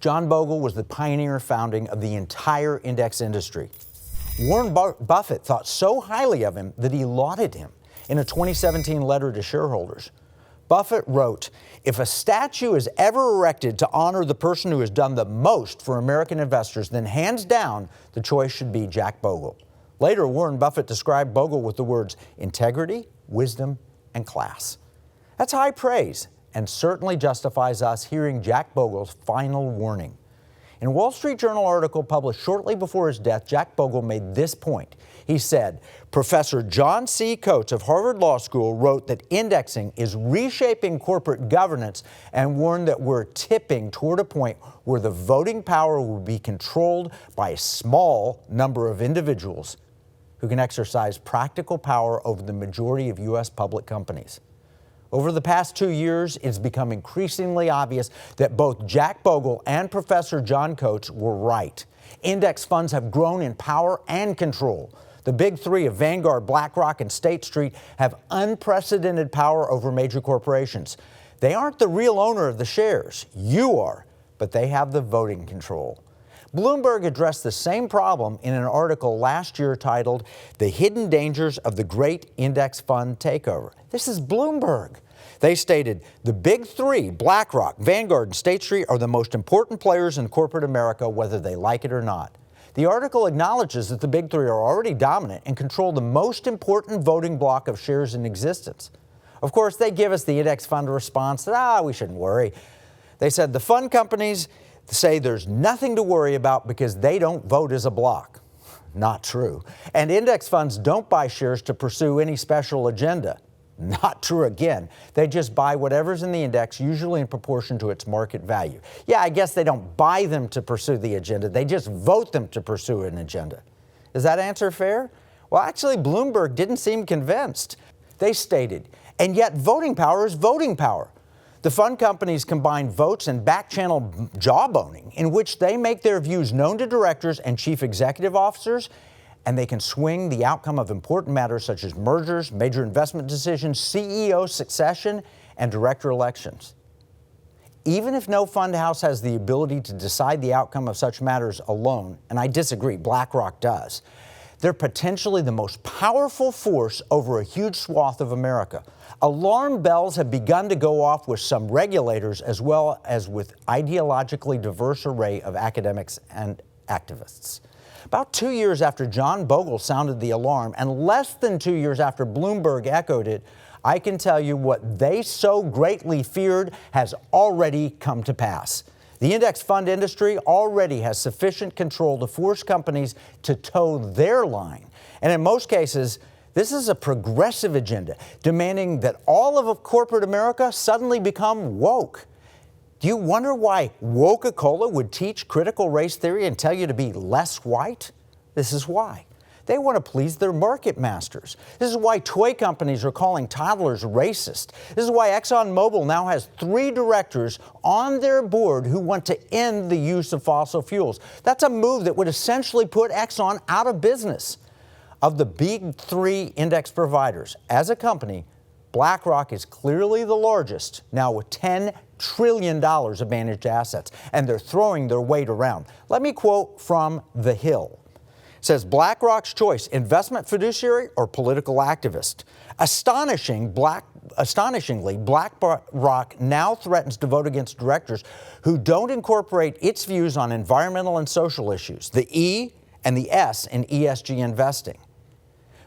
John Bogle was the pioneer founding of the entire index industry. Warren Buffett thought so highly of him that he lauded him in a 2017 letter to shareholders. Buffett wrote, "If a statue is ever erected to honor the person who has done the most for American investors, then hands down, the choice should be Jack Bogle." Later, Warren Buffett described Bogle with the words integrity, wisdom, and class. That's high praise and certainly justifies us hearing Jack Bogle's final warning. In a Wall Street Journal article published shortly before his death, Jack Bogle made this point. He said, "Professor John C. Coates of Harvard Law School wrote that indexing is reshaping corporate governance and warned that we're tipping toward a point where the voting power will be controlled by a small number of individuals who can exercise practical power over the majority of U.S. public companies." Over the past 2 years, it's become increasingly obvious that both Jack Bogle and Professor John Coates were right. Index funds have grown in power and control. The big three of Vanguard, Blackrock, and State Street have unprecedented power over major corporations. They aren't the real owner of the shares. You are, but they have the voting control. Bloomberg addressed the same problem in an article last year titled "The Hidden Dangers of the Great Index Fund Takeover." This is Bloomberg. They stated, "The big three, BlackRock, Vanguard, and State Street, are the most important players in corporate America, whether they like it or not." The article acknowledges that the big three are already dominant and control the most important voting block of shares in existence. Of course, they give us the index fund response that, we shouldn't worry. They said the fund companies say there's nothing to worry about because they don't vote as a block. Not true. And index funds don't buy shares to pursue any special agenda. Not true again. They just buy whatever's in the index, usually in proportion to its market value. Yeah, I guess they don't buy them to pursue the agenda. They just vote them to pursue an agenda. Is that answer fair? Well, actually, Bloomberg didn't seem convinced. They stated, "And yet voting power is voting power. The fund companies combine votes and back-channel jawboning in which they make their views known to directors and chief executive officers, and they can swing the outcome of important matters such as mergers, major investment decisions, CEO succession, and director elections. Even if no fund house has the ability to decide the outcome of such matters alone, and I disagree, BlackRock does, they're potentially the most powerful force over a huge swath of America. Alarm bells have begun to go off with some regulators as well as with ideologically diverse array of academics and activists." About 2 years after John Bogle sounded the alarm, and less than 2 years after Bloomberg echoed it, I can tell you what they so greatly feared has already come to pass. The index fund industry already has sufficient control to force companies to toe their line. And in most cases, this is a progressive agenda, demanding that all of corporate America suddenly become woke. Do you wonder why Coca-Cola would teach critical race theory and tell you to be less white? This is why. They want to please their market masters. This is why toy companies are calling toddlers racist. This is why ExxonMobil now has 3 directors on their board who want to end the use of fossil fuels. That's a move that would essentially put Exxon out of business. Of the big 3 index providers, as a company, BlackRock is clearly the largest, now with $10 trillion of managed assets, and they're throwing their weight around. Let me quote from The Hill. It says, "BlackRock's choice, investment fiduciary or political activist? Astonishingly, BlackRock now threatens to vote against directors who don't incorporate its views on environmental and social issues, the E and the S in ESG investing.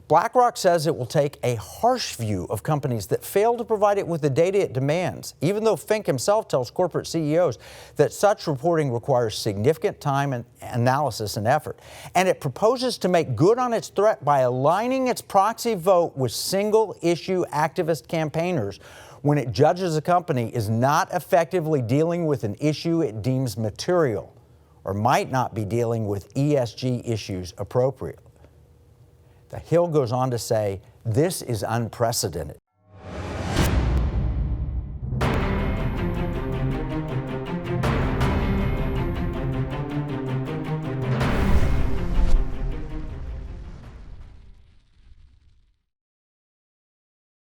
BlackRock says it will take a harsh view of companies that fail to provide it with the data it demands, even though Fink himself tells corporate CEOs that such reporting requires significant time and analysis and effort. And it proposes to make good on its threat by aligning its proxy vote with single-issue activist campaigners when it judges a company is not effectively dealing with an issue it deems material or might not be dealing with ESG issues appropriately." The Hill goes on to say, "This is unprecedented.